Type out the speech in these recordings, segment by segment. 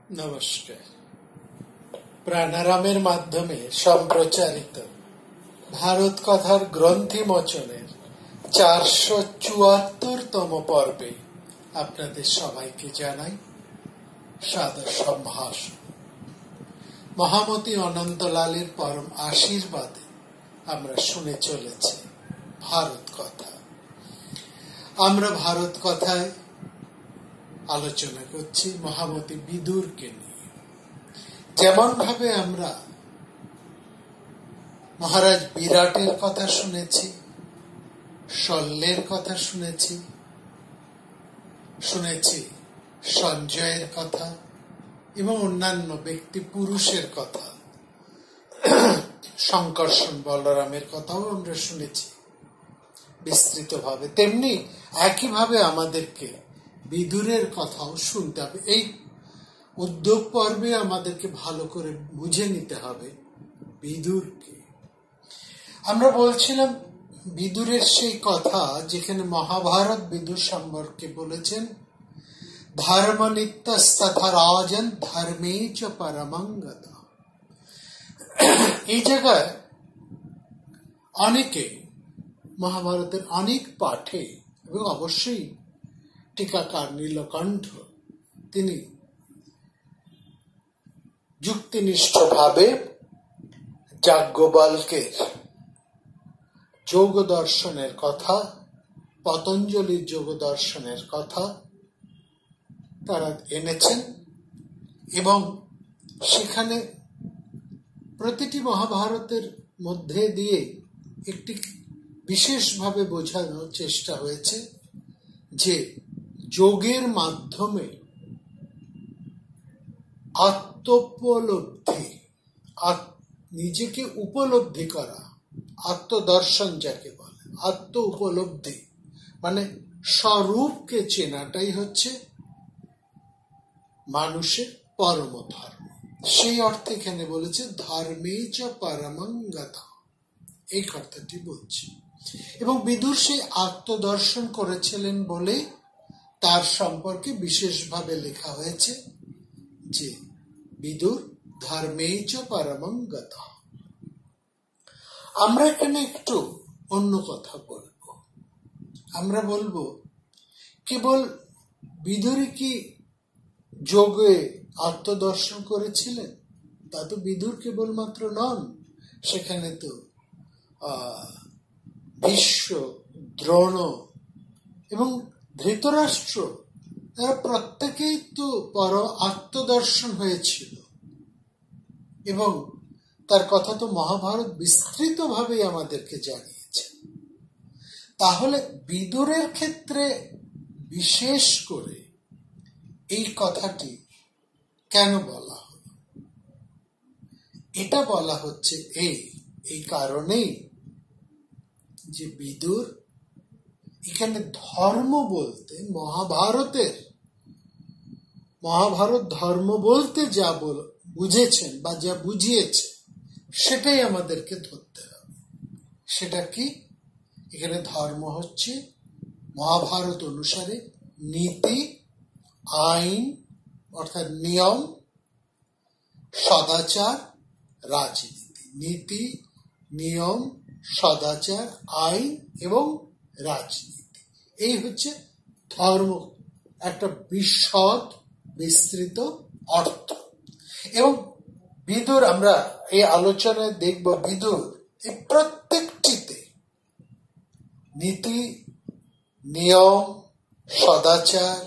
নমস্কার। প্রাণারামের মাধ্যমে সম্প্রচারিত ভারত কথার গ্রন্থি মোচনের 474তম পর্বে আপনাদের সবাইকে জানাই সাদর সম্ভাষণ। মহামতি অনন্তলালের পরম আশীর্বাদে আমরা শুনে চলেছি ভারত কথা। আমরা ভারত কথায় আলোচনা করছি মহামতি বিদুরকে নিয়ে। যেমন ভাবে আমরা মহারাজ বিরাটের কথা শুনেছি, শল্যের কথা শুনেছি সঞ্জয়ের কথা এবং অন্যান্য ব্যক্তি পুরুষের কথা, শঙ্কর্ষণ বলরামের কথাও আমরা শুনেছি বিস্তৃতভাবে। তেমনি একইভাবে আমাদেরকে বিদুরের কথাও শুনতে হবে। এই উদ্যোগ পর্বে আমাদেরকে ভালো করে বুঝে নিতে হবে বিদুরকে। আমরা বলছিলাম বিদুরের সেই কথা যেখানে মহাভারত বিদুর সম্পর্কে বলেছেন, ধর্ম নিত্যস্তথা রাজন ধর্মে চ পরমঙ্গত। এই জায়গায় অনেকে মহাভারতের অনেক পাঠে এবং অবশ্যই টিকাকার নীলকণ্ঠ তিনি যুক্তিনিষ্ঠভাবে যাজ্ঞবল্কের যোগ দর্শনের কথা, পতঞ্জলির যোগ দর্শনের কথা তারা এনেছেন এবং সেখানে প্রতিটি মহাভারতের মধ্যে দিয়ে একটি বিশেষভাবে বোঝানোর চেষ্টা হয়েছে যে যোগের মাধ্যমে আত্মোপলব্ধি, নিজেকে উপলব্ধি করা, আত্মদর্শন যাকে বলে, আত্ম উপলব্ধি মানে স্বরূপকে চেনাটাই হচ্ছে মানুষের পরম ধর্ম। সেই অর্থে এখানে বলেছে ধর্মে চ পরমঙ্গত, এই কথাটি বলছি। এবং বিদুর সেই আত্মদর্শন করেছিলেন বলে তার সম্পর্কে বিশেষভাবে লেখা হয়েছে যে বিদুর ধর্মে চ পরমঙ্গত। আমরা এখানে একটু অন্য কথা বলবো। আমরা বলবো কেবল বিদুরই কি যোগে আত্মদর্শন করেছিলেন? তা তো বিদুর কেবলমাত্র নন, সেখানে তো ভীষ্ম, দ্রোণ এবং ধৃতরাষ্ট্র তারা প্রত্যেকেই তো আত্মদর্শন হয়েছিল এবং তার কথা তো মহাভারত বিস্তৃতভাবে আমাদেরকে জানিয়েছে। তাহলে বিদুরের ক্ষেত্রে বিশেষ করে এই কথাটি কেন বলা হলো? এটা বলা হচ্ছে এই কারণেই যে বিদুর এখানে ধর্ম বলতে মহাভারত ধর্ম বলতে যা বুঝেছেন বা যা বুঝিয়েছে সেটাই আমাদেরকে ধরতে হবে। সেটা কি? এখানে ধর্ম হচ্ছে মহাভারত অনুসারে নীতি, আইন অর্থাৎ নিয়ম, সদাচার, রাজনীতি। নীতি, নিয়ম, সদাচার, আইন এবং রাজনীতি, এই হচ্ছে ধর্ম একটা বিশদ বিস্তৃত অর্থ। এবং বিদুর, আমরা এই আলোচনায় দেখব বিদুর এই প্রত্যেকটিতে নীতি, নিয়ম, সদাচার,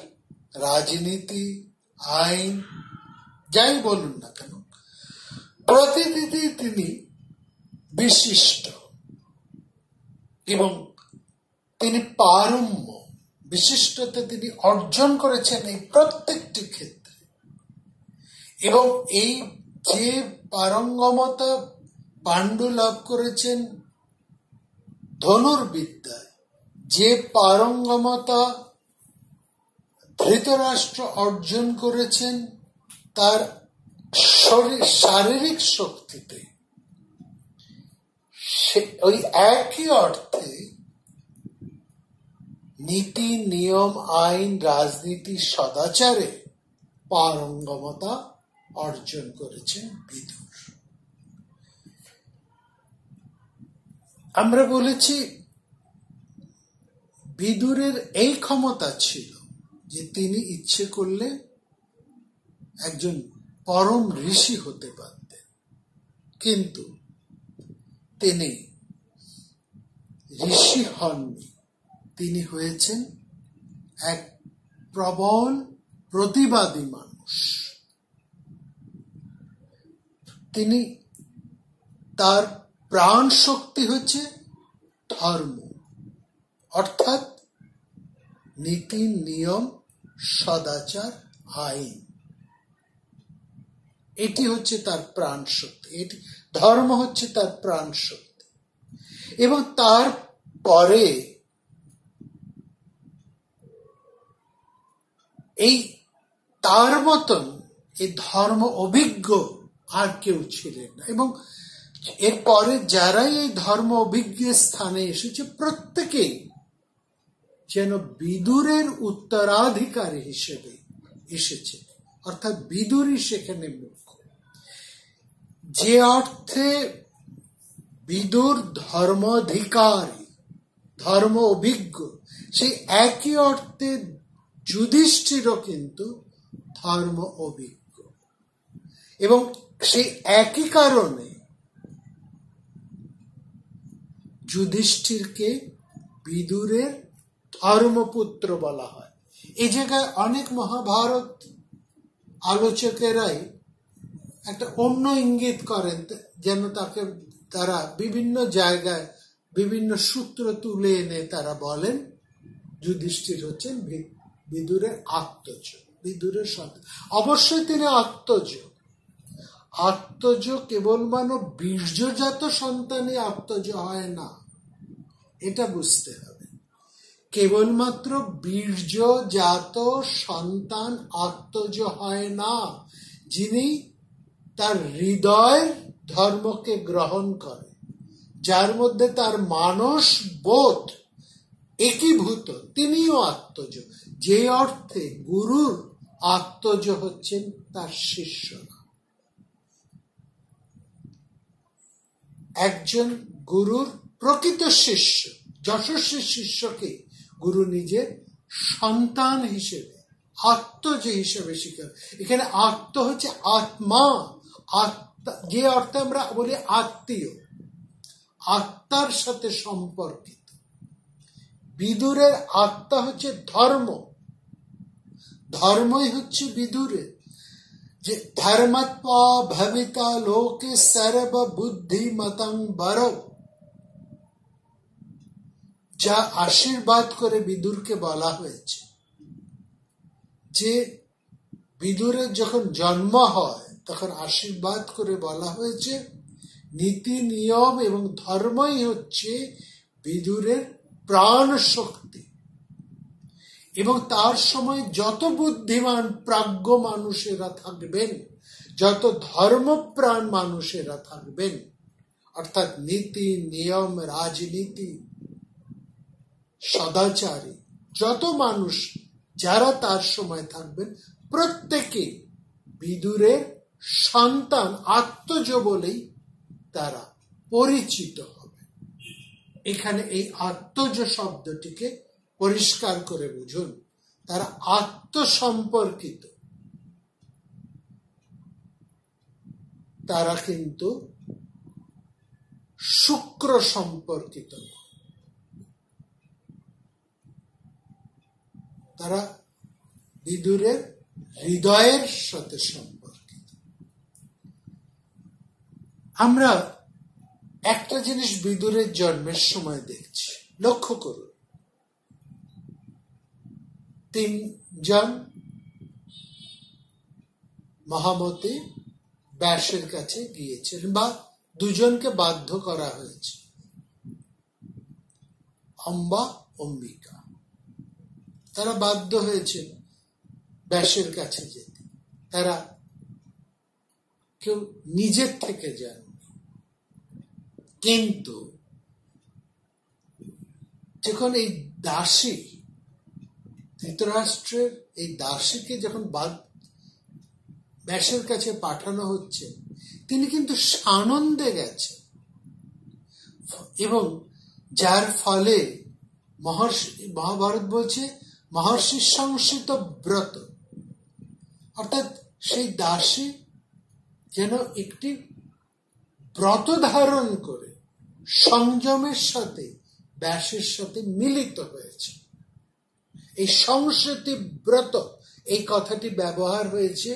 রাজনীতি, আইন যাই বলুন না কেন, প্রতিটি তিনি বিশিষ্ট এবং তিনি পারম্য, বিশিষ্টতা তিনি অর্জন করেছেন এই প্রত্যেকটি ক্ষেত্রে। এবং এই যে পারঙ্গমতা পাণ্ডু লাভ করেছেন ধনুর্বিদ্যায়, যে পারঙ্গমতা ধৃতরাষ্ট্র অর্জন করেছেন তার শারীরিক শক্তিতে, ওই একই অর্থে নীতি, নিয়ম, আইন, রাজনীতি, সদাচারে পারঙ্গমতা অর্জন করেছেন বিদুর। আমরা বলেছি বিদুরের এই ক্ষমতা ছিল যে তিনি ইচ্ছে করলে একজন পরম ঋষি হতে পারতেন, কিন্তু তিনি ঋষি হননি। তিনি হয়েছেন এক প্রবল প্রতিবাদী মানুষ। তিনি তার প্রাণ শক্তি হচ্ছে ধর্ম, অর্থাৎ নীতি, নিয়ম, সদাচার, আইন। এটি হচ্ছে তার প্রাণ শক্তি, এটি ধর্ম হচ্ছে তার প্রাণ শক্তি। এবং তার পরে এই তার মতন এই ধর্ম অভিজ্ঞ আর কেউ ছিলেন না। এবং এরপরে যারাই এই ধর্ম অভিজ্ঞ স্থানে এসেছে প্রত্যেকেই যেন বিদুরের উত্তরাধিকারী হিসেবে এসেছে, অর্থাৎ বিদুরই সেখানে মুখ্য। যে অর্থে বিদুর ধর্মাধিকারী, ধর্ম অভিজ্ঞ, সেই একই অর্থে যুধিষ্ঠিরও কিন্তু ধর্ম অভিজ্ঞ। এবং সেই একই কারণে যুধিষ্ঠিরকে বিদুরের ধর্মপুত্র বলা হয়। এই জায়গায় অনেক মহাভারত আলোচকেরাই একটা অন্য ইঙ্গিত করেন, যেন তাকে তারা বিভিন্ন জায়গায় বিভিন্ন সূত্র তুলে এনে তারা বলেন যুধিষ্ঠির হচ্ছেন বিদুরের আত্মজ, বিদুরের সন্তান। অবশ্যই তিনি আত্মজ। আত্মজ কেবল বীর্যজাত সন্তানই আত্মজ হয় না, এটা বুঝতে হবে। কেবলমাত্র বীর্যজাত সন্তান আত্মজ হয় না, যিনি তার হৃদয় ধর্মকে গ্রহণ করে, যার মধ্যে তার মানস বোধ একীভূত, তিনিও আত্মজ। যে অর্থে গুরুর আত্মজ হচ্ছেন তার শিষ্যরা। একজন গুরুর প্রকৃত শিষ্য, যশস্বী শিষ্যকে গুরু নিজের সন্তান হিসেবে, আত্মজ হিসেবে স্বীকার। এখানে আত্ম হচ্ছে আত্মা, আত্মা যে অর্থে আমরা বলি আত্মীয়, আত্মার সাথে সম্পর্কিত। বিদুরের আত্মা হচ্ছে ধর্ম, ধর্মই হচ্ছে বিদুরের। যে ধর্মত্বা ভবিতা লোকে সর্ব বুদ্ধিমতং বর, যা আশীর্বাদ করে বিদুরকে বলা হয়েছে। যে বিদুরের যখন জন্ম হয় তখন আশীর্বাদ করে বলা হয়েছে নীতি, নিয়ম এবং ধর্মই হচ্ছে বিদুরের প্রাণ শক্তি। এবং তার সময় যত বুদ্ধিমান প্রাজ্ঞ মানুষেরা থাকবেন, যত ধর্মপ্রাণ মানুষেরা থাকবেন, অর্থাৎ নীতি, নিয়ম, রাজনীতি, সদাচারী যত মানুষ যারা তার সময় থাকবেন, প্রত্যেকে বিদুরের সন্তান, আত্মজ বলেই তারা পরিচিত হবে। এখানে এই আত্মজ শব্দটিকে পরিষ্কার করে বুঝুন। তারা আত্মসম্পর্কিত, তারা কিন্তু শুক্র সম্পর্কিত, তারা বিদুরের হৃদয়ের সাথে সম্পর্কিত। আমরা একটা জিনিস বিদুরের জন্মের সময় দেখছি, লক্ষ্য করুন। 3 মহামতি ব্যাসের কাছে গিয়েছেন, বা 2জনকে বাধ্য করা হয়েছে, অম্বা, অম্বিকা। তারা বাধ্য হয়েছে ব্যাসের কাছে যেতে। তারা কেউ নিজের থেকে যাননি। কিন্তু যখন এই দাসী, ধৃতরাষ্ট্রের এই দাসীকে যখন ব্যাসের কাছে পাঠানো হচ্ছে, তিনি কিন্তু সানন্দে গেছেন, এবং যার ফলে মহাভারত বলছে মহর্ষি সংসিত ব্রত, অর্থাৎ সেই দাসী যেন একটি ব্রত ধারণ করে সংযমের সাথে ব্যাসের সাথে মিলিত হয়েছে। এই সংসিতি ব্রত, এই কথাটি ব্যবহার হয়েছে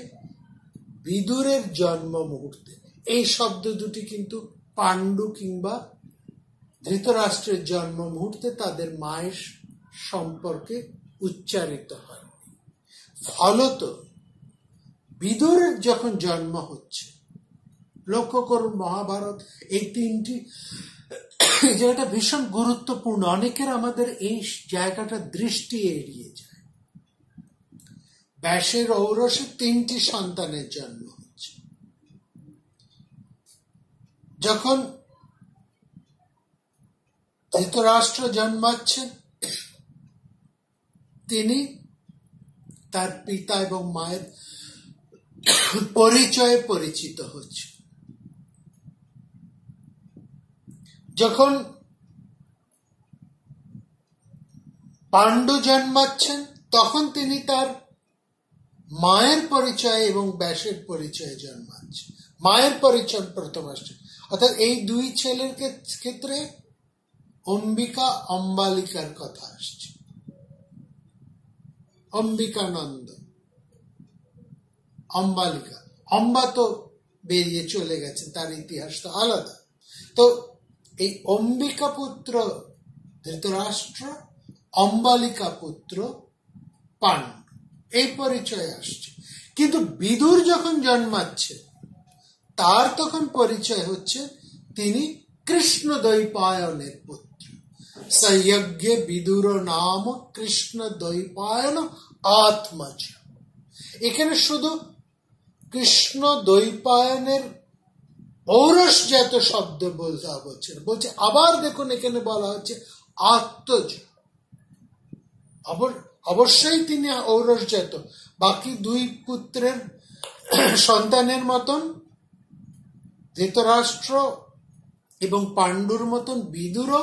বিদুরের জন্ম মুহূর্তে। এই শব্দ দুটি কিন্তু পাণ্ডু কিংবা ধৃতরাষ্ট্রের জন্ম মুহূর্তে তাদের মায়ের সম্পর্কে উচ্চারিত হয়। ফলত বিদুরের যখন জন্ম হচ্ছে, লক্ষ্য করুন মহাভারত এই তিনটি জায়গাটা ভীষণ গুরুত্বপূর্ণ। অনেকের আমাদের এই জায়গাটা দৃষ্টি এড়িয়ে যায়। ব্যাসের ঔরসে তিনটি সন্তানের জন্ম হচ্ছে। যখন ধৃতরাষ্ট্র জন্মাচ্ছেন, তিনি তার পিতা এবং মায়ের পরিচয়ে পরিচিত হচ্ছে। যখন পাণ্ডু জন্মাচ্ছেন, তখন তিনি তার মায়ের পরিচয় এবং ব্যাসের পরিচয়ে জন্মাচ্ছেন। মায়ের পরিচয় প্রথম আসছে, অর্থাৎ এই দুই ছেলের ক্ষেত্রে অম্বিকা অম্বালিকার কথা আসছে। অম্বিকানন্দ, অম্বালিকা, অম্বা তো বেরিয়ে চলে গেছেন, তার ইতিহাস তো আলাদা। তো এই অম্বিকা পুত্র ধৃতরাষ্ট্র, অম্বালিকা পুত্র পাণ্ডু, এই পরিচয় আসছে। কিন্তু বিদুর যখন জন্মাচ্ছে, তার তখন পরিচয় হচ্ছে তিনি কৃষ্ণ দ্বৈপায়নের পুত্র। সযজ্ঞ বিদুর নাম কৃষ্ণ দ্বৈপায়ন আত্মজ। এখানে শুধু কৃষ্ণ দ্বৈপায়নের ঔরসজাত শব্দ বোঝা হচ্ছে, বলছে আবার দেখুন এখানে বলা হচ্ছে আত্মজ। অবশ্যই তিনি ঔরসজাত। বাকি দুই পুত্রের সন্তানের মতন ধৃতরাষ্ট্র এবং পাণ্ডুর মতন বিদুরও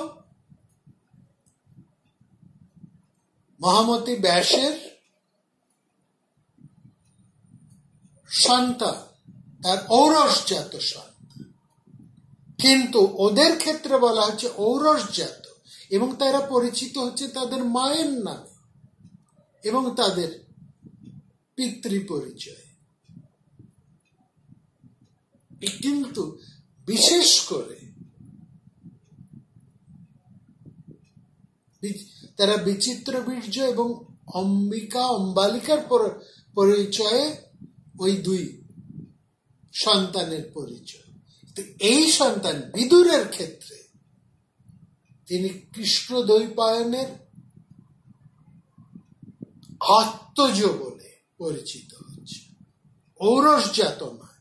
মহামতি ব্যাসের সন্তান, তার ঔরসজাত সন্তান। কিন্তু ওদের ক্ষেত্রে বলা হচ্ছে ঔরসজাত, এবং তারা পরিচিত হচ্ছে তাদের মায়ের নামে এবং তাদের পিতৃ পরিচয়। কিন্তু বিশেষ করে তারা বিচিত্র বীর্য এবং অম্বিকা অম্বালিকার পরিচয়ে ওই দুই সন্তানের পরিচয়। এই সন্তান বিদুরের ক্ষেত্রে তিনি কৃষ্ণ দ্বৈপায়নের আত্মজ বলে পরিচিত হচ্ছে, ঔরসজাত নয়,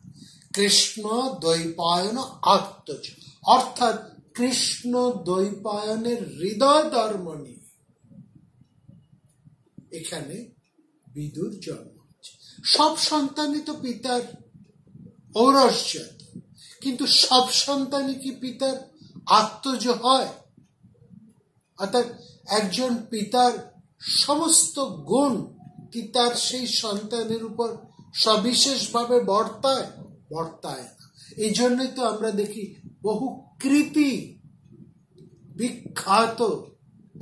কৃষ্ণ দ্বৈপায়ন আত্মজ, অর্থাৎ কৃষ্ণ দ্বৈপায়নের হৃদয় ধর্ম নিয়ে এখানে বিদুর জন্ম হচ্ছে। সব সন্তানই তো পিতার ঔরসজাত, কিন্তু সব সন্তানই কি পিতার আত্মজ হয়? অর্থাৎ একজন পিতার সমস্ত গুণ কি তার সেই সন্তানের উপর সবিশেষভাবে বর্তায় না। এই জন্যই তো আমরা দেখি বহু কৃতি বিখ্যাত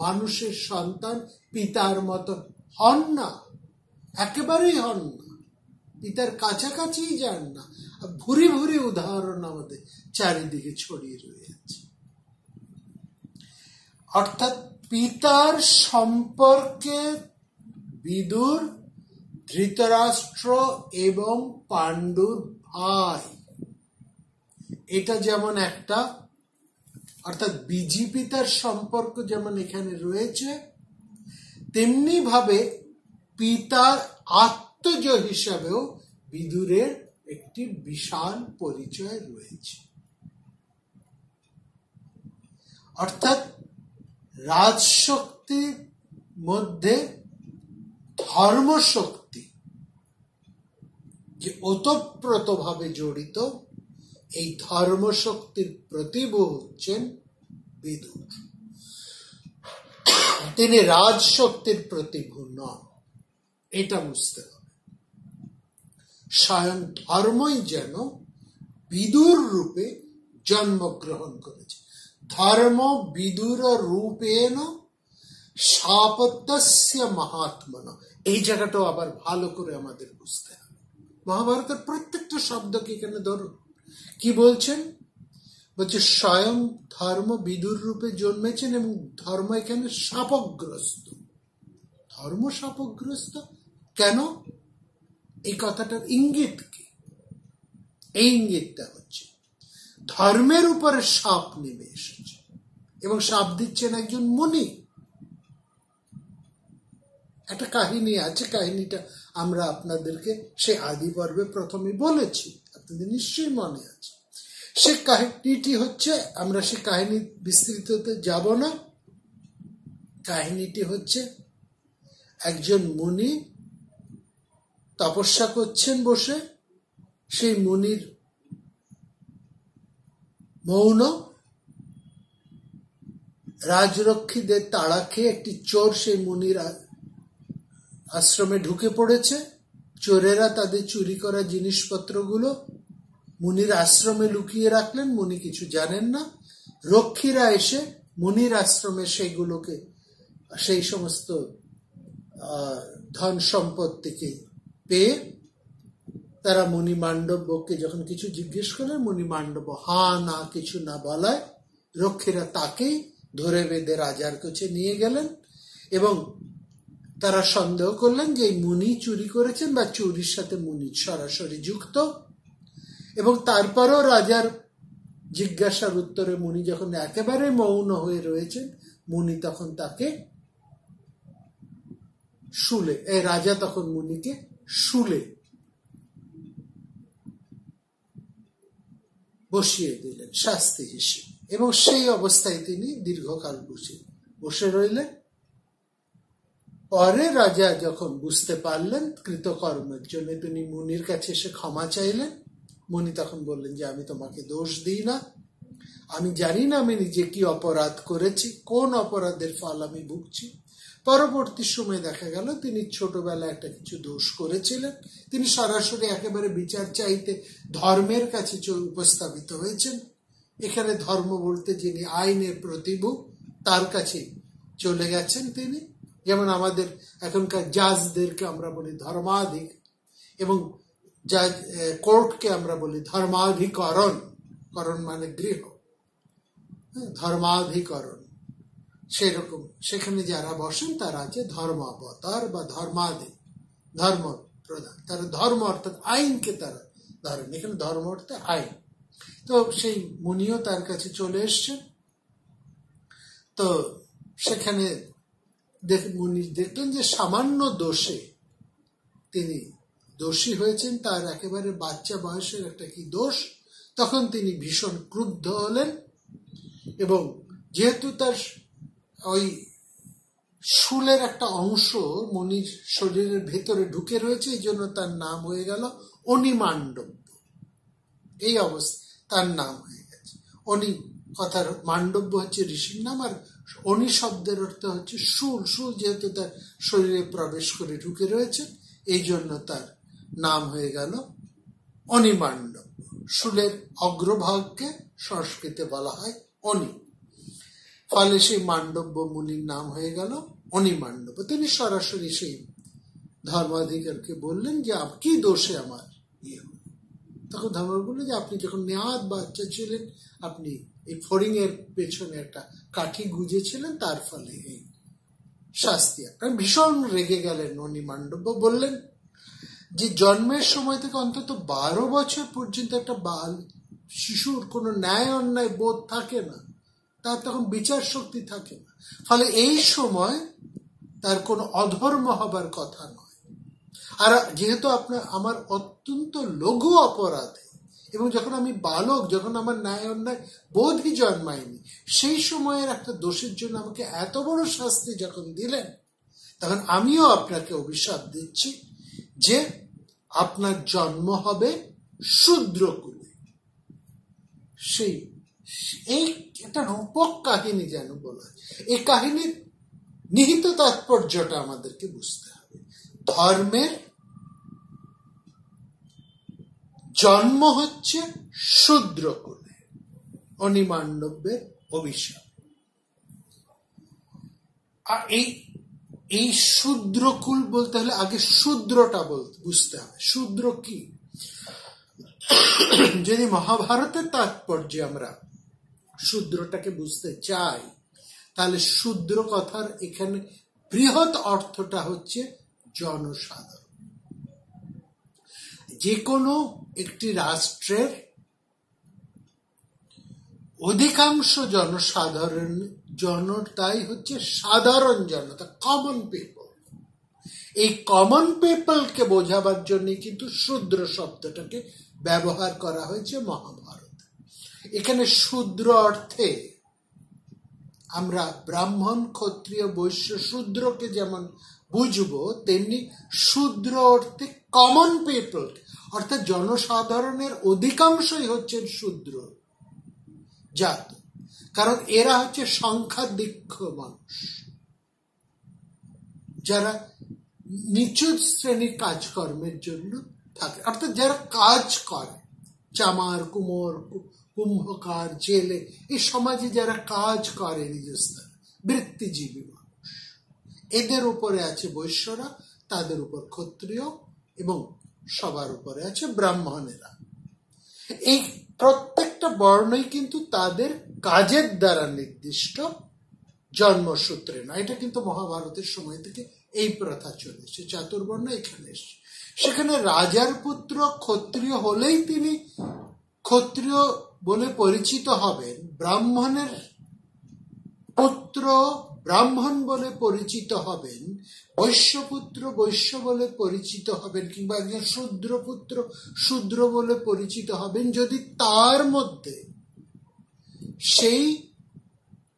মানুষের সন্তান পিতার মতো হন না, একেবারেই হন না, পিতার কাছাকাছি যান না। ভুরি ভুরি উদাহরণ আমাদের চারিদিকে ছড়িয়ে রয়েছে। অর্থাৎ পিতার সম্পর্কে বিদুর ধৃতরাষ্ট্র এবং পাণ্ডুর ভাই, এটা যেমন একটা, অর্থাৎ বীজি পিতার সম্পর্ক যেমন এখানে রয়েছে, তেমনি ভাবে পিতার আত্মজ হিসাবেও বিদুরের একটি বিশাল পরিচয় রয়েছে। অর্থাৎ রাজশক্তির মধ্যে ধর্মশক্তি যে ওতপ্রোতভাবে জড়িত এই ধর্মশক্তির প্রতিভূ হচ্ছেন বিদুর। তিনি রাজশক্তির প্রতিভূ নন, এটা বুঝতে হবে। স্বয়ং ধর্মই যেন বিদুর রূপে জন্মগ্রহণ করেছে। ধর্ম বিদুর রূপেণ শাপত্যস্য মহাত্মন। এই জায়গাটাও আবার ভালো করে আমাদের বুঝতে হবে। মহাভারতের প্রত্যেকটা শব্দকে এখানে ধরুন, কি বলছেন? বলছে স্বয়ং ধর্ম বিদুর রূপে জন্মেছেন এবং ধর্ম এখানে শাপগ্রস্ত। ধর্ম শাপগ্রস্ত কেন? এই কথাটার ইঙ্গিত কি? এই ইঙ্গিতটা হচ্ছে ধর্মের উপরে শাপ নেমে এসেছে এবং শাপ দিচ্ছেন একজন মুনি। একটা কাহিনী আছে, কাহিনীটা আমরা আপনাদেরকে সে আদি পর্বে প্রথমে বলেছি, আপনাদের নিশ্চয়ই মনে আছে। সে কাহিনীটি হচ্ছে, আমরা সে কাহিনী বিস্তৃততে যাব না। কাহিনীটি হচ্ছে একজন মুনি তপস্যা করছেন বসে, সেই মুনির মৌন, রাজরক্ষীদের তাড়া খেয়ে একটি চোর সেই মুনির আশ্রমে ঢুকে পড়েছে। চোরেরা তাদের চুরি করা জিনিসপত্রগুলো মুনির আশ্রমে লুকিয়ে রাখলেন, মুনি কিছু জানেন না। রক্ষীরা এসে মুনির আশ্রমে সেইগুলোকে, সেই সমস্ত ধন সম্পত্তিকে পেয়ে তারা মুনি মান্ডব্যকে যখন কিছু জিজ্ঞেস করলেন, মুনি মান্ডব্য হা না কিছু না বলায় রক্ষীরা তাকেই ধরে বেঁধে রাজার কাছে নিয়ে গেলেন এবং তারা সন্দেহ করলেন যে এই মুনি চুরি করেছেন বা চুরির সাথে মুনি সরাসরি যুক্ত। এবং তারপরও রাজার জিজ্ঞাসার উত্তরে মুনি যখন একেবারে মৌন হয়ে রয়েছেন, মুনি তখন তাকে শুলে, রাজা তখন মুনিকে শুলে বসিয়ে দিলেন শাস্তি হিসেবে। এবং সেই অবস্থায় তিনি দীর্ঘকাল বসে রইলেন। পরে রাজা যখন বুঝতে পারলেন কৃতকর্মের জন্য, তিনি মুনির কাছে এসে ক্ষমা চাইলেন। মুনি তখন বললেন যে আমি তোমাকে দোষ দিই না, আমি জানি না আমি নিজে কি অপরাধ করেছি, কোন অপরাধের ফল আমি ভুগছি। পরবর্তী সময় দেখা গেল তিনি ছোটবেলায় একটা কিছু দোষ করেছিলেন। তিনি সরাসরি একেবারে বিচার চাইতে ধর্মের কাছে উপস্থাপিত হয়েছেন। এখানে ধর্ম বলতে যিনি আইনের প্রতিভূ, তার কাছে চলে গেছেন তিনি। যেমন আমাদের এখনকার জাজদেরকে আমরা বলি ধর্মাধিক, এবং জাজ কোর্টকে আমরা বলি ধর্মাধিকরণ। করণ মানে গৃহ, ধর্মাধিকরণ। সেরকম সেখানে যারা বসেন তারা আছে ধর্মাবতার বা ধর্মাধিক, ধর্ম প্রধান। তারা ধর্ম অর্থাৎ আইনকে তারা ধরেন, এখানে ধর্ম অর্থাৎ আইন। তো সেই মুনিও তার কাছে চলে এসছেন। তো সেখানে মুনি দেখলেন যে সামান্য দোষে তিনি দোষী হয়েছেন, তার একেবারে বাচ্চা বয়সের একটা কি দোষ। তখন তিনি ভীষণ ক্রুদ্ধ হলেন এবং যেহেতু তার ওই শুলের একটা অংশ মুনির শরীরের ভেতরে ঢুকে রয়েছে, এই জন্য তার নাম হয়ে গেল অনিমান্ডব্য। এই অবস্থা তার নাম হয়ে গেছে অনি। কথার মান্ডব্য হচ্ছে ঋষির নাম, আর অনি শব্দের অর্থ হচ্ছে শুল। শুল যেহেতু তার শরীরে প্রবেশ করে ঢুকে রয়েছে, এই জন্য তার নাম হয়ে গেল অনিমান্ডব্য। শুলের অগ্রভাগকে সংস্কৃতে বলা হয় অনি। ফলে সেই মান্ডব্য মুনির নাম হয়ে গেল অনিমান্ডব্য। তিনি সরাসরি সেই ধর্মাধিকারকে বললেন যে কি দোষে আমার ইয়ে হল। তখন ধর্ম বলল যে আপনি যখন নেহাত বাচ্চা ছিলেন, আপনি এই ফড়িং এর পেছনে একটা কাঠি গুজেছিলেন, তার ফলে এই শাস্তি। আপনার ভীষণ রেগে গেলেন অনিমান্ডব্য। বললেন যে জন্মের সময় থেকে অন্তত 12 বছর পর্যন্ত একটা শিশুর কোনো ন্যায় অন্যায় বোধ থাকে না, তার তখন বিচার শক্তি থাকে না। ফলে এই সময় তার কোনো অধর্ম হবার কথা নয়। আর যেহেতু আমার অত্যন্ত লঘু অপরাধে এবং যখন আমি বালক, যখন আমার ন্যায় অন্যায় বোধই জন্মায়নি, সেই সময়ের একটা দোষের জন্য আমাকে এত বড় শাস্তি যখন দিলেন, তখন আমিও আপনাকে অভিশাপ দিচ্ছি যে আপনার জন্ম হবে শূদ্রকুলে। এই একটা রূপক কাহিনী যেন বলা, এই কাহিনীর নিহিত তাৎপর্যটা আমাদেরকে বুঝতে হবে। ধর্মের জন্ম হচ্ছে শূদ্রকুলে, অনিমান্ডব্যের অভিশাপ। আর এই শূদ্রকুল বলতে হলে আগে শূদ্রটা বুঝতে হবে। শূদ্র কি? যদি মহাভারতের তাৎপর্যে আমরা শূদ্রটাকে বুঝতে চাই, তাহলে শূদ্র কথার এখানে বৃহৎ অর্থটা হচ্ছে জনসাধারণ। যে কোনো একটি রাষ্ট্রের অধিকাংশ জনতাই হচ্ছে সাধারণ জনতা, কমন পিপল। এই কমন পিপলকে বোঝাবার জন্য কিন্তু শূদ্র শব্দটাকে ব্যবহার করা হয়েছে মহাভারতে। এখানে শূদ্র অর্থে আমরা ব্রাহ্মণ, ক্ষত্রিয়, বৈশ্য, শূদ্রকে যেমন বুঝবো, তেমনি শূদ্র অর্থে কমন পিপল, অর্থাৎ জনসাধারণের অধিকাংশই হচ্ছেন শূদ্র জাত। কারণ এরা হচ্ছে সংখ্যাধিক্য মানুষ, যারা নিচু শ্রেণীর কাজকর্মের জন্য থাকে, অর্থাৎ যারা কাজ করে, চামার, কুমোর, কুম্ভকার, জেলে, এই সমাজে যারা কাজ করে নিজস্থানে, বৃত্তিজীবী মানুষ। এদের উপরে আছে বৈশ্যরা, তাদের উপর ক্ষত্রিয়, এবং সবার উপরে আছে ব্রাহ্মণেরা। এই প্রত্যেকটা বর্ণই কিন্তু তাদের কাজের দ্বারা নির্দিষ্ট, জন্মসূত্রে না। এটা কিন্তু মহাভারতের সময় থেকে এই প্রথা চলেছে। চাতুর্বর্ণ এখানে এসছে। সেখানে রাজার পুত্র ক্ষত্রিয় হলেই তিনি ক্ষত্রিয় বলে পরিচিত হবেন, ব্রাহ্মণের পুত্র ব্রাহ্মণ বলে পরিচিত হবেন, বৈশ্যপুত্র বৈশ্য বলে পরিচিত হবেন, কিংবা একজন শূদ্রপুত্র শূদ্র বলে পরিচিত হবেন, যদি তার মধ্যে সেই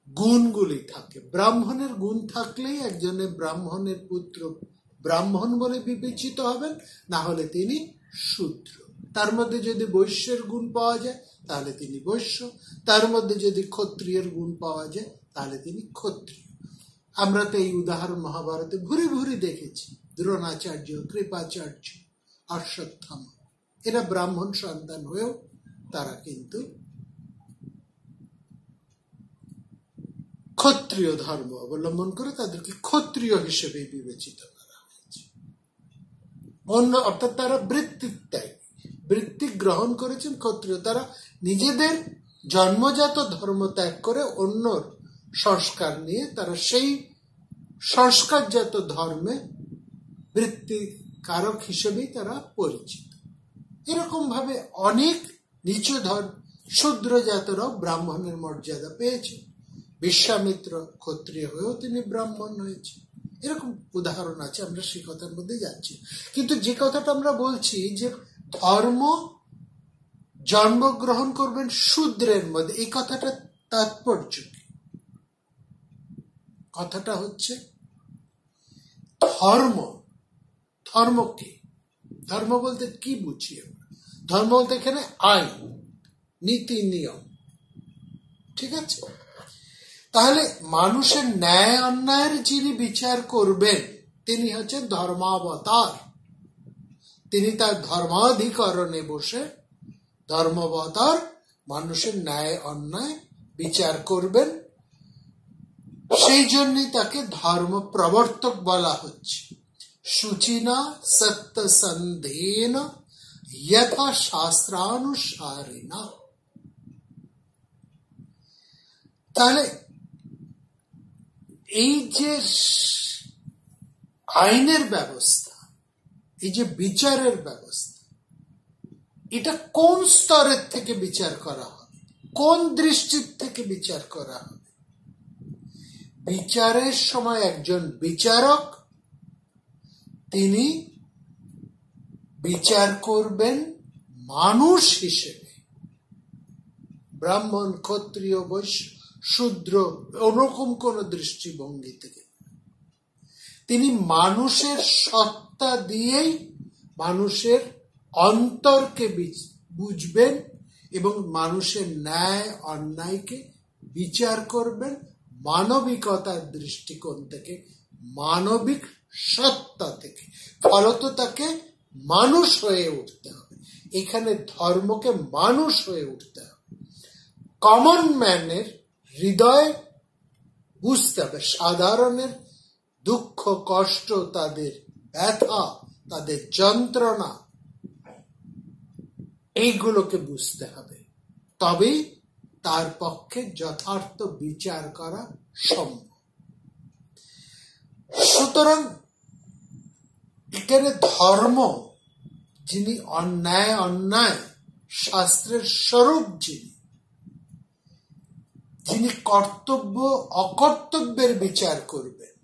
গুণগুলি থাকে। ব্রাহ্মণের গুণ থাকলেই একজনের ব্রাহ্মণের পুত্র ব্রাহ্মণ বলে বিবেচিত হবেন, না হলে তিনি শূদ্র। তার মধ্যে যদি বৈশ্যের গুণ পাওয়া যায় তাহলে তিনি বৈশ্য, তার মধ্যে যদি ক্ষত্রিয়ের গুণ পাওয়া যায় তাহলে তিনি ক্ষত্রিয়। আমরা তো এই উদাহরণ মহাভারতে ভুরি ভুরি দেখেছি। দ্রোণাচার্য, কৃপাচার্য, অশ্বত্থামা, এরা ব্রাহ্মণ সন্তান হয়েও তারা কিন্তু ক্ষত্রিয় ধর্ম অবলম্বন করে তাদেরকে ক্ষত্রিয় হিসেবে বিবেচিত করা হয়েছে। অর্থাৎ তারা বৃত্তি গ্রহণ করেছেন ক্ষত্রিয়। তারা নিজেদের জন্মজাত ধর্ম ত্যাগ করে অন্যর সংস্কার নিয়ে তারা সেই সংস্কারজাত ধর্মে বৃত্তিকারক হিসেবেই তারা পরিচিত। এরকম ভাবে অনেক নিচু শূদ্র জাতরাও ব্রাহ্মণের মর্যাদা পেয়েছে। বিশ্বামিত্র ক্ষত্রিয় হয়েও তিনি ব্রাহ্মণ হয়েছে। এরকম উদাহরণ আছে, আমরা সেই কথার মধ্যে যাচ্ছি। কিন্তু যে কথাটা আমরা বলছি যে ধর্ম জন্মগ্রহণ করবেন শূদ্রের মধ্যে, এই কথাটা তাৎপর্য কি? কথাটা হচ্ছে ধর্ম কি? ধর্ম বলতে কি বুঝি আমরা? ধর্ম বলতে এখানে আইন, নীতি, নিয়ম। ঠিক আছে? তাহলে মানুষের ন্যায় অন্যায়ের যিনি বিচার করবেন তিনি হচ্ছেন ধর্মাবতার। তিনি তার ধর্মাধিকরণে বসে ধর্মাবতার মানুষের ন্যায় অন্যায় বিচার করবেন। সেই জন্যই তাকে ধর্ম প্রবর্তক বলা হচ্ছে। শুচিনা সত্যসন্ধেন যথা শাস্ত্রানুসারিণা। তাহলে এই যে আইনের ব্যবস্থা, এই যে বিচারের ব্যবস্থা, এটা কোন স্তরের থেকে বিচার করা হবে, কোন দৃষ্টির থেকে বিচার করা হবে? বিচারের সময় একজন বিচারক তিনি বিচার করবেন মানুষ হিসেবে, ব্রাহ্মণ, ক্ষত্রিয়, বৈশ্য, শূদ্র ওরকম কোন দৃষ্টিভঙ্গি থেকে তিনি মানুষের সত্তা দিয়েই মানুষের অন্তরকে বুঝবেন এবং মানুষের ন্যায় অন্যায়কে বিচার করবেন মানবিকতার দৃষ্টিকোণ থেকে, মানবিক সত্তা থেকে। ফলত তাকে মানুষ হয়ে উঠতে হবে। এখানে ধর্মকে মানুষ হয়ে উঠতে হবে, কমন ম্যানের হৃদয় বুঝতে হবে, সাধারণের দুঃখ কষ্ট, তাদের ব্যথা, তাদের যন্ত্রণা, এইগুলোকে বুঝতে হবে। তবেই তার পক্ষে যথার্থ বিচার করা সম্ভব। সুতরাং এখানে ধর্ম, যিনি অন্যায় শাস্ত্রের স্বরূপ, যিনি কর্তব্য অকর্তব্যের বিচার করবেন,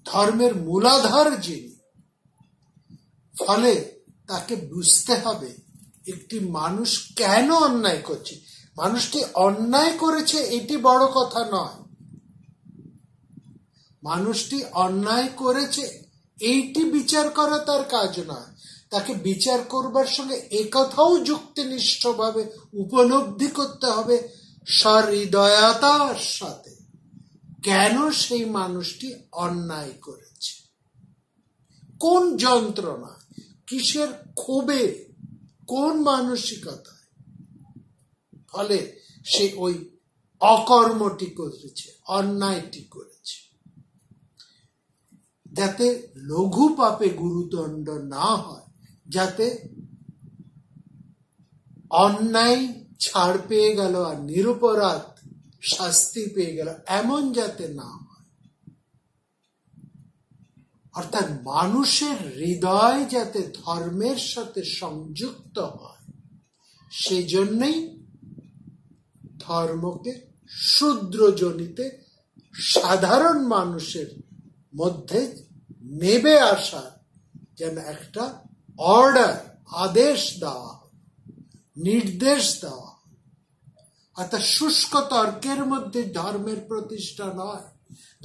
ধর্মের মূলাধার যিনি, ফলে তাকে বুঝতে হবে একটি মানুষ কেন অন্যায় করছে। মানুষটি অন্যায় করেছে এটি বড় কথা নয়, মানুষটি অন্যায় করেছে এইটি বিচার করা তার কাজ নয়। তাকে বিচার করবার সঙ্গে একথাও যুক্তিনিষ্ঠভাবে উপলব্ধি করতে হবে সহৃদয়তার সাথে, কেন সেই মানুষটি অন্যায় করেছে, কোন যন্ত্রণা, কিসের ক্ষোভে, কোন মানসিকতায় ফলে সে ওই অকর্মটি করেছে, অন্যায়টি করেছে। যাতে লঘু পাপে গুরুদণ্ড না হয়, যাতে অন্যায় ছাড় পেয়ে গেল আর নিরপরাধ শাস্তি পেয়ে গেল, এমন যাতে না হয়। অর্থাৎ মানুষের হৃদয় যাতে ধর্মের সাথে সংযুক্ত হয়, সেজন্যই ধর্মকে শূদ্রজনিতে সাধারণ মানুষের মধ্যে নেবে আসার যেন একটা অর্ডার, আদেশ দেওয়া, নির্দেশ দেওয়া। অর্থাৎ শুষ্ক তর্কের মধ্যে ধর্মের প্রতিষ্ঠা নয়,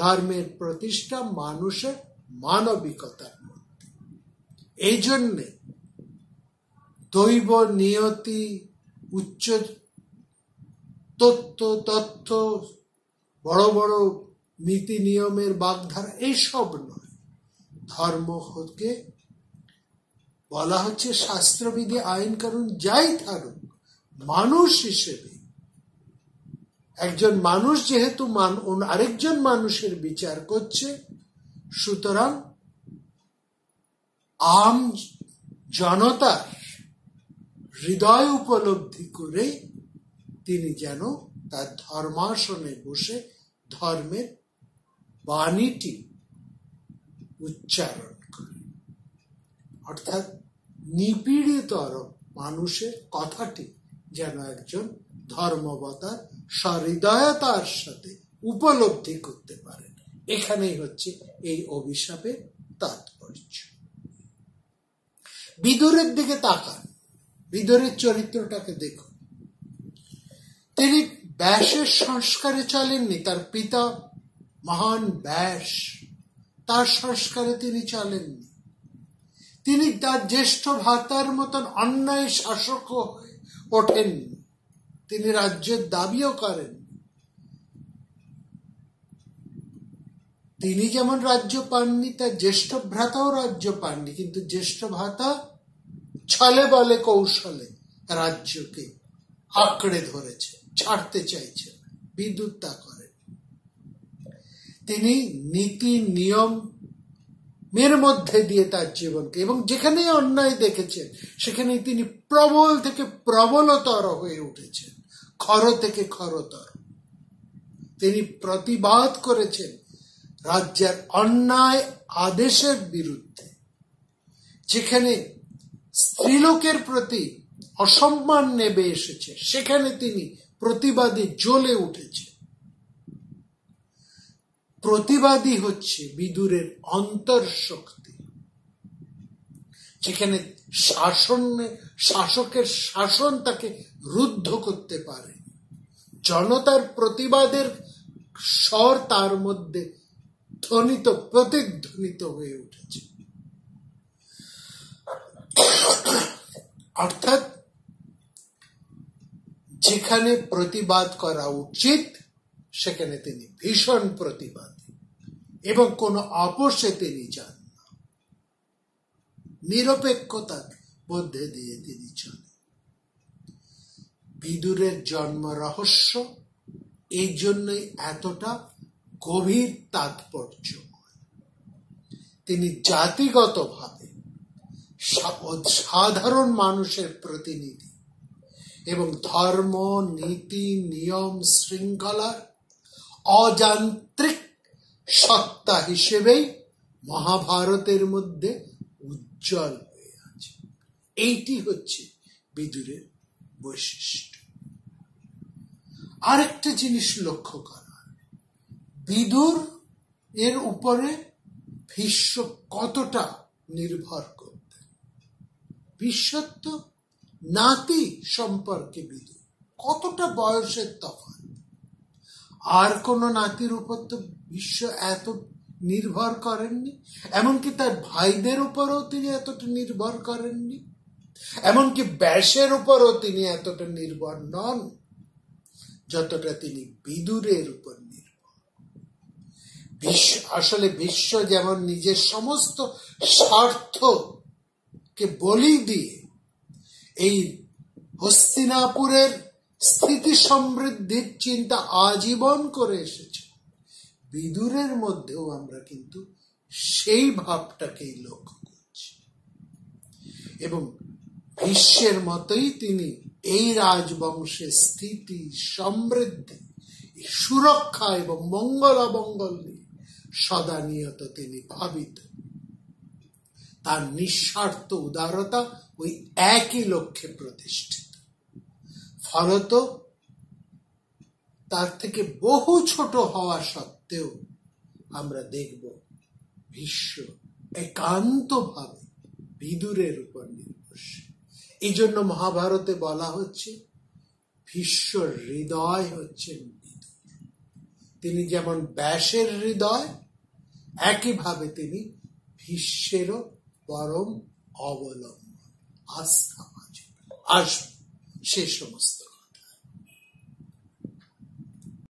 ধর্মের প্রতিষ্ঠা মানুষের মানবিকতার মধ্যে। এই জন্যে দৈব নিয়তি, উচ্চ তথ্য, বড় বড় নীতি নিয়মের বাগধারা এইসব নয়। ধর্মকে বলা হচ্ছে শাস্ত্রবিধি, আইন কানুন যাই থাকুক, মানুষ হিসেবে একজন মানুষ যেহেতু আরেকজন মানুষের বিচার করছে, সুতরাং আম জনতার হৃদয় উপলব্ধি করে তিনি যেন তার ধর্মাসনে বসে ধর্মের বাণীটি উচ্চারণ করে। অর্থাৎ নিপীড়িতর মানুষের কথাটি যেন একজন ধর্মবতার সহৃদয়তার সাথে উপলব্ধি করতে পারে। এখানেই হচ্ছে এই অভিশাপের তাৎপর্য। বিদুরের দিকে তাকান, বিদুরের চরিত্রটাকে দেখুন। তিনি ব্যাসের সংস্কারে চলেননি, তার পিতা মহান ব্যাস, তার সংস্কারে তিনি চলেননি। তিনি তার জ্যেষ্ঠ ভ্রাতার মতন অন্যায় শাসক হয়ে ওঠেননি, তিনি রাজ্যের দাবিও করেন। তিনি যেমন রাজ্য পাননি, তার জ্যেষ্ঠ ভ্রাতাও রাজ্য পাননি, কিন্তু জ্যেষ্ঠ ভ্রাতা ছলে বলে কৌশলে রাজ্যকে আঁকড়ে ধরেছে, ছাড়তে চাইছে। বিদুর তা করেন। তিনি নীতি নিয়মের মধ্যে দিয়ে তার জীবনকে, এবং যেখানে অন্যায় দেখেছেন সেখানে তিনি প্রবল থেকে প্রবলতর হয়ে উঠেছেন, খর থেকে খরতর। তিনি প্রতিবাদ করেছেন রাজ্যের অন্যায় আদেশের বিরুদ্ধে। যেখানে স্ত্রীলোকের প্রতি অসম্মান নেমে এসেছে, সেখানে তিনি প্রতিবাদী জ্বলে উঠেছে। প্রতিবাদী হচ্ছে বিদুরের অন্তর্শক্তি। যেখানে শাসকের শাসন তাকে রুদ্ধ করতে পারে, জনতার প্রতিবাদের স্বর তার মধ্যে প্রতিধ্বনিত হয়ে উঠেছে। অর্থাৎ যেখানে প্রতিবাদ করা উচিত সেখানে তিনি ভীষণ প্রতিবাদী এবং কোনো আপোষে তিনি যান না, নিরপেক্ষতার মধ্যে দিয়ে তিনি চলেন। বিদুরের জন্ম রহস্য এই জন্যই এতটা গভীর তাৎপর্যময়। তিনি জাতিগতভাবে সাধারণ মানুষের প্রতিনিধি এবং ধর্ম, নীতি, নিয়ম, শৃঙ্খলার অযান্ত্রিক সত্তা হিসেবেই মহাভারতের মধ্যে উজ্জ্বল হয়ে আছে। এইটি হচ্ছে বিদুরের বৈশিষ্ট্য। আরেকটা জিনিস লক্ষ্য করা, বিদুর এর উপরে ভীষ্ম কতটা নির্ভর করতেন। ভীষ্মত্ব নাতি সম্পর্কে বিদুর কতটা বয়সের তফাৎ, আর কোন নাতির উপর তো ভীষ্ম এত নির্ভর করেননি, এমনকি তার ভাইদের উপরও তিনি এতটা নির্ভর করেননি, এমনকি ব্যাসের উপরও তিনি এতটা নির্ভর নন যতটা তিনি বিদুরের উপর নির্ভর। আসলে ভীষ্ম যেমন নিজের সমস্ত স্বার্থকে বলি দিয়ে এই হস্তিনাপুরের স্থিতি সমৃদ্ধির চিন্তা আজীবন করে এসেছে, বিদুরের মধ্যেও আমরা কিন্তু সেই ভাবটাকেই লক্ষ্য করছি। এবং ভীষ্মের মতোই তিনি এই রাজবংশের স্থিতি, সমৃদ্ধি, সুরক্ষা এবং মঙ্গল অমঙ্গল নিয়ে সদা নিয়ত তিনি ভাবিত। তার নিঃস্বার্থ উদারতা ওই একই লক্ষ্যে প্রতিষ্ঠিত। ফলত তার থেকে বহু ছোট হওয়া সত্ত্বেও আমরা দেখব ভীষ্ম একান্তভাবে বিদুরের উপর নির্ভরশীল। এই জন্য মহাভারতে বলা হচ্ছে ভীষ্মর হৃদয় হচ্ছেন বিদুর। তিনি যেমন ব্যাসের হৃদয়, একইভাবে তিনি ভীষ্মেরও পরম অবলম্বন, আস্থা। আসবে সে সমস্ত